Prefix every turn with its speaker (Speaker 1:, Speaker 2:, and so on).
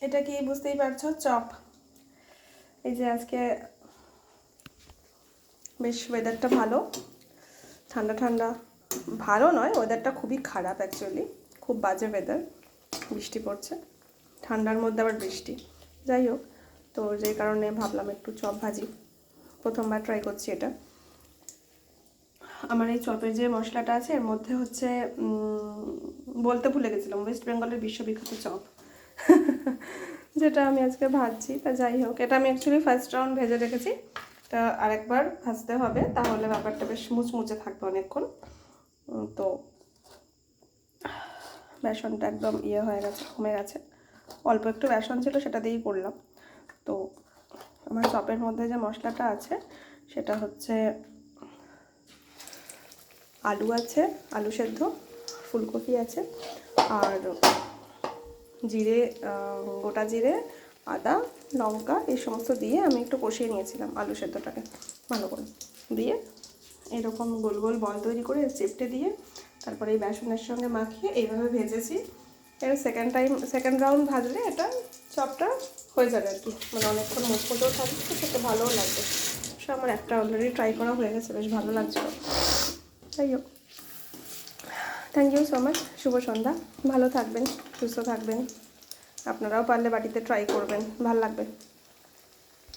Speaker 1: এটা কি বুঝতেই পারছো, চপ। এই যে আজকে বেশ ওয়েদারটা ভালো, ঠান্ডা ঠান্ডা। ভালো নয়, ওয়েদারটা খুবই খারাপ অ্যাকচুয়ালি, খুব বাজে ওয়েদার। বৃষ্টি পড়ছে, ঠান্ডার মধ্যে আবার বৃষ্টি। যাই হোক, তো যে কারণে ভাবলাম একটু চপ ভাজি, প্রথমবার ট্রাই করছি এটা। আমার এই চপের যে মশলাটা আছে এর মধ্যে হচ্ছে বলতে ভুলে গেছিলাম, ওয়েস্ট বেঙ্গলের বিশ্ববিখ্যাত চপ যেটা আমি আজকে ভাজছি। তা যাই হোক, এটা আমি অ্যাকচুয়ালি ফার্স্ট রাউন্ড ভেজে রেখেছি, তা আরেকবার ভাজতে হবে, তাহলে ব্যাপারটা বেশ মুচমুচে থাকবে অনেকক্ষণ। তো বেসনটা একদম হয়ে গেছে, কমে গেছে। অল্প একটু বেসন ছিল, সেটা দিয়েই করলাম। তো আমার চপের মধ্যে যে মশলাটা আছে সেটা হচ্ছে আলু আছে, আলু সেদ্ধ, ফুলকপি আছে, আর জিরে, গোটা জিরে, আদা, লঙ্কা, এই সমস্ত দিয়ে আমি একটু কষিয়ে নিয়েছিলাম আলু সেদ্ধটাকে ভালো করে। দিয়ে এরকম গোল গোল বল তৈরি করে চেপটে দিয়ে তারপরে এই বেসনের সঙ্গে মাখিয়ে এইভাবে ভেজেছি। এর সেকেন্ড রাউন্ড ভাজলে এটা চপটা হয়ে যাবে আর কি, মানে অনেকক্ষণ মুচমুচেও থাকবে, তো খেতে ভালোও লাগবে। সে আমার একটা অলরেডি ট্রাই করা হয়ে গেছে, বেশ ভালো লাগছিলো। যাই হোক, থ্যাংক ইউ সো মাচ, শুভ সন্ধ্যা, ভালো থাকবেন, সুস্থ থাকবেন। আপনারাও পারলে বাড়িতে ট্রাই করবেন, ভালো লাগবে।